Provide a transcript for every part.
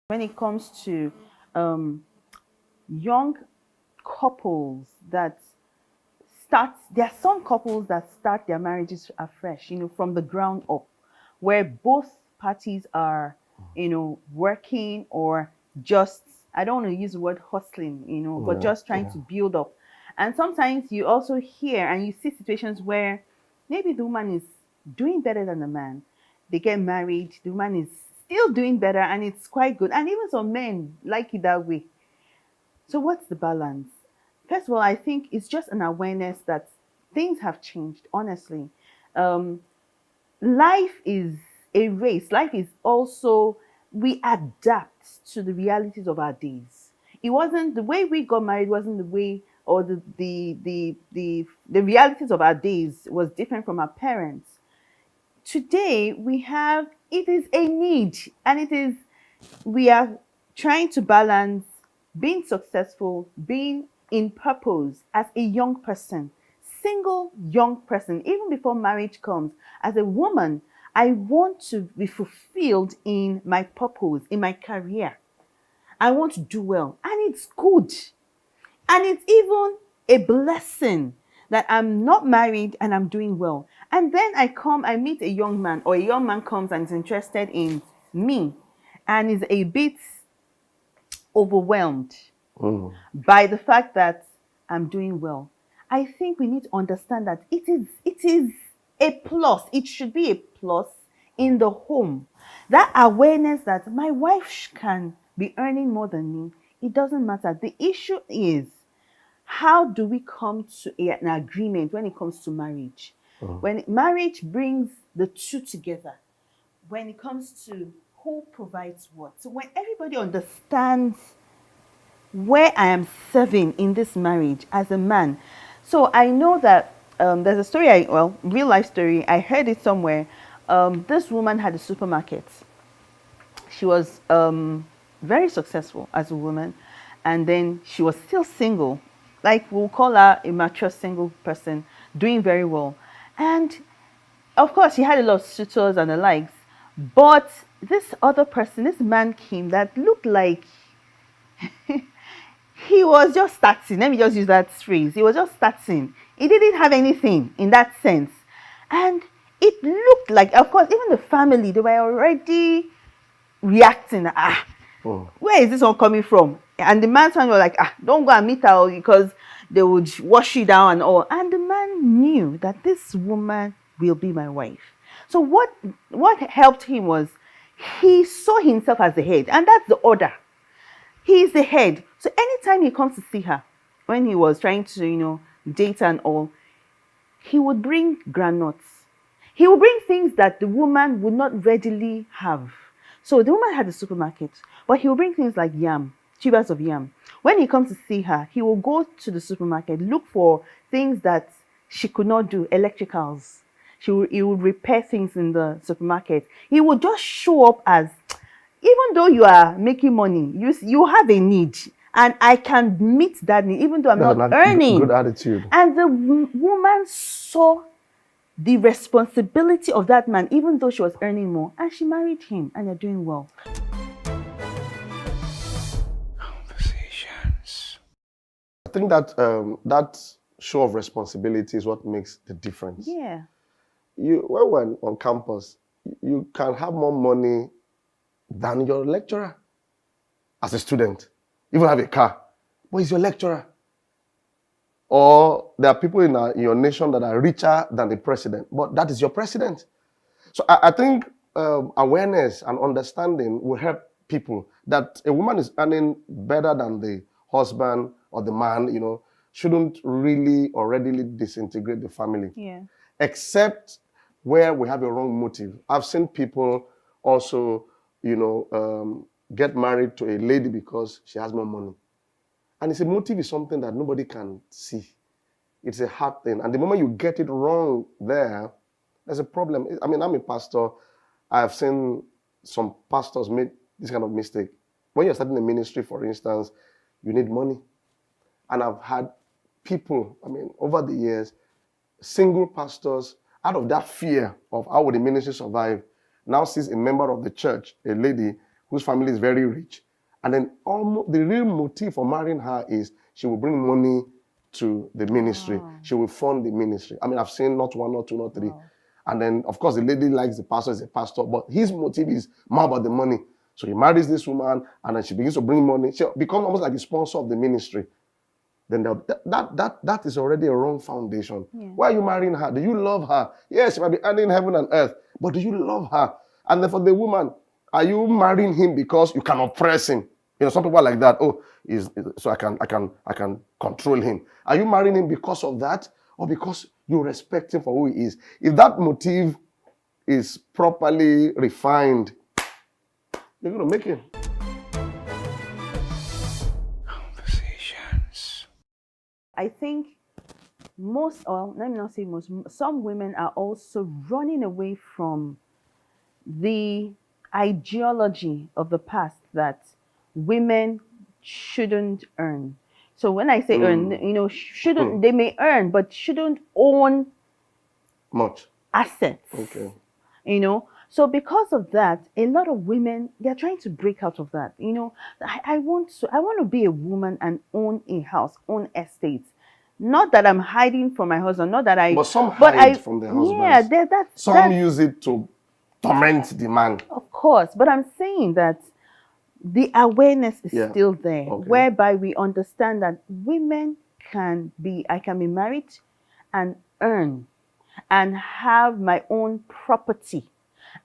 When it comes to um, young couples that there are some couples that start their marriages afresh, from the ground up, where both parties are, working or just, I don't want to use the word hustling, but Yeah, just trying yeah. to build up. And sometimes you also hear and you see situations where maybe the woman is doing better than the man. They get married, the woman is still doing better, and it's quite good. And even some men like it that way. So, what's the balance? First of all, I think it's just an awareness that things have changed, honestly. Um, Life is a race. Life is also, we adapt to the realities of our days. It wasn't the way we got married, wasn't the way, or the realities of our days was different from our parents. Today, it is a need, and we are trying to balance being successful, being in purpose as a young person, single young person, even before marriage comes. As a woman, I want to be fulfilled in my purpose, in my career. I want to do well, and it's good. And it's even a blessing that I'm not married and I'm doing well. And then I meet a young man, or a young man comes and is interested in me and is a bit overwhelmed Mm. by the fact that I'm doing well. I think we need to understand that it is a plus. It should be a plus in the home. That awareness that my wife can be earning more than me, it doesn't matter. The issue is, how do we come to an agreement when it comes to marriage? Mm. When marriage brings the two together, when it comes to who provides what. So when everybody understands where I am serving in this marriage as a man. So I know that there's a story, real life story. I heard it somewhere. This woman had a supermarket. She was very successful as a woman, and then she was still single. Like, we'll call her a mature single person, doing very well. And of course, she had a lot of suitors and the likes. But this other person, this man came that looked like he was just starting. Let me just use that phrase. He was just starting. He didn't have anything in that sense. And it looked like, of course, even the family, they were already reacting. Mm. Where is this one coming from? And the man's family was like, don't go and meet her because they would wash you down and all. And the man knew that this woman will be my wife. So what helped him was, he saw himself as the head, and that's the order. He is the head. So anytime he comes to see her, when he was trying to, date and all, he would bring granuts. He would bring things that the woman would not readily have. So the woman had a supermarket, but he will bring things like yam, tubers of yam. When he comes to see her, he will go to the supermarket, look for things that she could not do, electricals. He would repair things in the supermarket. He would just show up as, even though you are making money, you have a need, and I can meet that need even though I'm That's not a good earning. attitude. And the woman saw the responsibility of that man, even though she was earning more, and she married him, and they're doing well. Conversations. I think that that show of responsibility is what makes the difference. Yeah. When we're on campus, you can have more money than your lecturer as a student. Even have a car, but he's your lecturer. Or there are people in your nation that are richer than the president, but that is your president. So I think awareness and understanding will help people that a woman is earning better than the husband or the man, shouldn't really or readily disintegrate the family, Yeah. except where we have a wrong motive. I've seen people also, get married to a lady because she has more money. And it's a motive is something that nobody can see. It's a hard thing. And the moment you get it wrong there's a problem. I mean, I'm a pastor. I've seen some pastors make this kind of mistake. When you're starting a ministry, for instance, you need money. And I've had people, over the years, single pastors, out of that fear of how would the ministry survive, now sees a member of the church, a lady whose family is very rich. And then almost the real motive for marrying her is she will bring money to the ministry. Wow. She will fund the ministry. I mean, I've seen not one, not two, not three. Wow. And then, of course, the lady likes the pastor, is a pastor, but his motive is more about the money. So he marries this woman, and then she begins to bring money. She becomes almost like the sponsor of the ministry. Then that is already a wrong foundation. Yeah. Why are you marrying her? Do you love her? Yes, she might be earning heaven and earth, but do you love her? And then for the woman, are you marrying him because you can oppress him? You know, some people are like that. Oh, so I can control him. Are you marrying him because of that, or because you respect him for who he is? If that motive is properly refined, you're going to make it. Conversations. I think most, or let me not say most, some women are also running away from the ideology of the past that women shouldn't earn. So when I say earn, shouldn't, they may earn, but shouldn't own Much. assets. Okay. So because of that, a lot of women, they're trying to break out of that. I want to be a woman and own a house, own estates. Not that I'm hiding from my husband, not that I. But some hide from their husbands. Yeah, Some use it to torment the man. Of course, but I'm saying that the awareness is Yeah. still there, Okay. whereby we understand that I can be married and earn and have my own property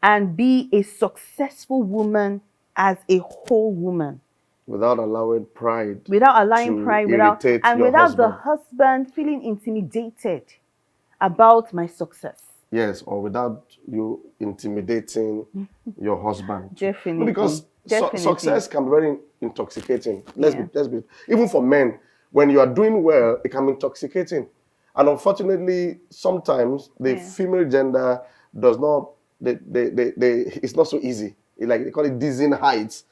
and be a successful woman as a whole woman. Without allowing pride. Without allowing to pride, irritate your without the husband. husband feeling intimidated about my success. Yes, or without you intimidating your husband. Definitely. Because Definitely. success can be very intoxicating. Let's be even for men, when you are doing well, it can be intoxicating. And unfortunately, sometimes the female gender does not it's not so easy. They call it dizzying heights.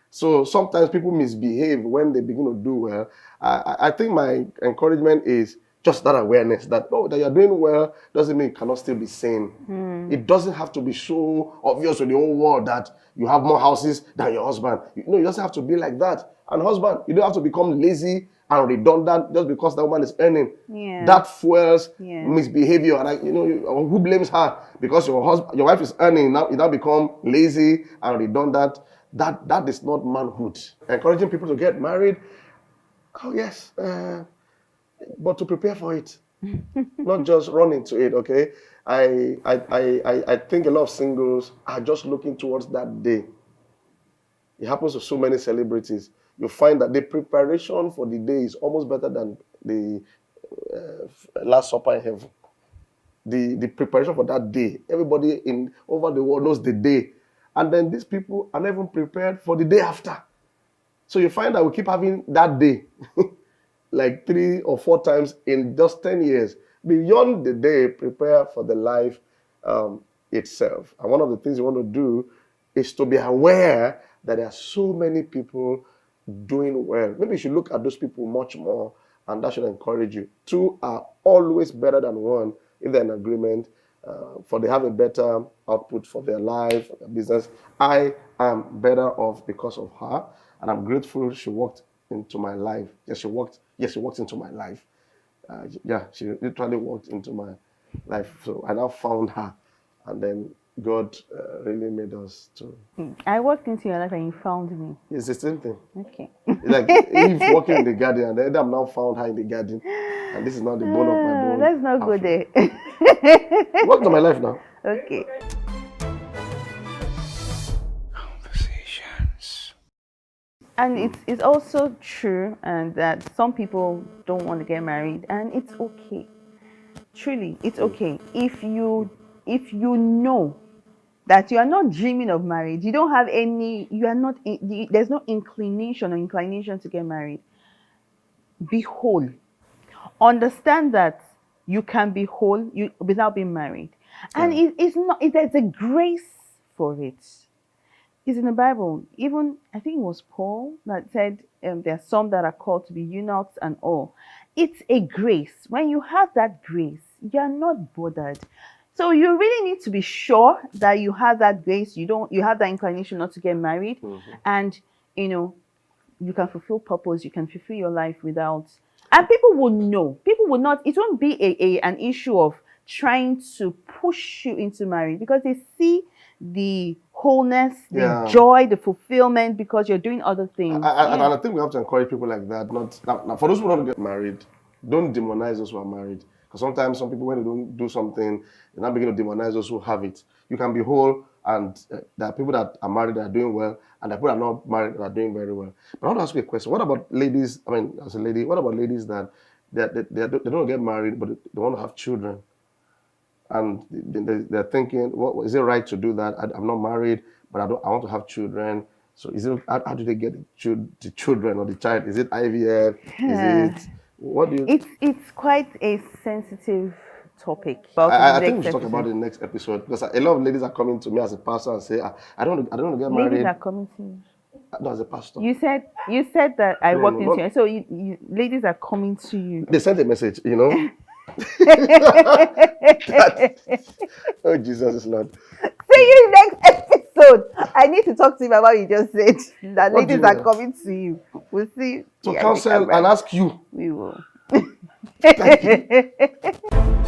So sometimes people misbehave when they begin to do well. I think my encouragement is just that awareness that you're doing well doesn't mean you cannot still be sane. It doesn't have to be so obvious to the whole world that you have more houses than your husband. It doesn't have to be like that. And husband, you don't have to become lazy and redundant just because that woman is earning. Yeah. That fuels misbehavior. And who blames her? Because your wife is earning, now you now become lazy and redundant. That is not manhood. Encouraging people to get married, oh yes, but to prepare for it, not just run into it. Okay, I think a lot of singles are just looking towards that day. It happens to so many celebrities. You find that the preparation for the day is almost better than the Last Supper in heaven. The preparation for that day, everybody over the world knows the day. And then these people are not even prepared for the day after. So you find that we keep having that day like 3 or 4 times in just 10 years. Beyond the day, prepare for the life itself. And one of the things you want to do is to be aware that there are so many people doing well. Maybe you should look at those people much more, and that should encourage you. 2 are always better than 1 if they're in agreement. For they have a better output for their life, for their business. I am better off because of her, and I'm grateful she walked into my life. Yes, she walked into my life. She literally walked into my life. So I now found her, and then God really made us to. I walked into your life and you found me. It's the same thing. Okay. It's like Eve walking in the garden, and then I'm now found her in the garden, and this is not the bone of my bone. Let's not go there. Welcome to my life now. Okay. Conversations. And it's also true, and that some people don't want to get married, and it's okay. Truly, it's okay. If you know that you are not dreaming of marriage, you don't have any, there's no inclination to get married. Be whole. Understand that you can be whole without being married, and there's a grace for it. It's in the Bible. Even I think it was Paul that said there are some that are called to be eunuchs and all. It's a grace. When you have that grace, you are not bothered. So you really need to be sure that you have that grace. You have that inclination not to get married, and you know you can fulfill purpose. You can fulfill your life without, and people will know. People will not. It won't be an issue of trying to push you into marriage because they see the wholeness, the Yeah. joy, the fulfillment because you're doing other things. And Yeah. I think we have to encourage people like that. Not now, for those who want to get married, don't demonize those who are married. Because sometimes some people, when they don't do something, they now begin to demonize those who have it. You can be whole, and there are people that are married that are doing well, and there are people that are not married that are doing very well. But I want to ask you a question. What about ladies? I mean, as a lady, what about ladies that they don't get married, but they want to have children? And they're thinking, what is it right to do that? I'm not married, but I want to have children. So is it how do they get the children or the child? Is it IVF? Is it what do you? It's quite a sensitive topic. About in the I think we next should talk about episode. it in the next episode because a lot of ladies are coming to me as a pastor and say, I don't want to get Ladies married. are coming to you. No, as a pastor. You said that I No, walked no, into not. you. So ladies are coming to you. They sent a message, you know. Oh Jesus is Lord. See you next episode. I need to talk to you about what you just said. That What do ladies you are mean? coming to you. We'll see. To Yeah, I think I'm counsel and right. ask you. We will. Thank you.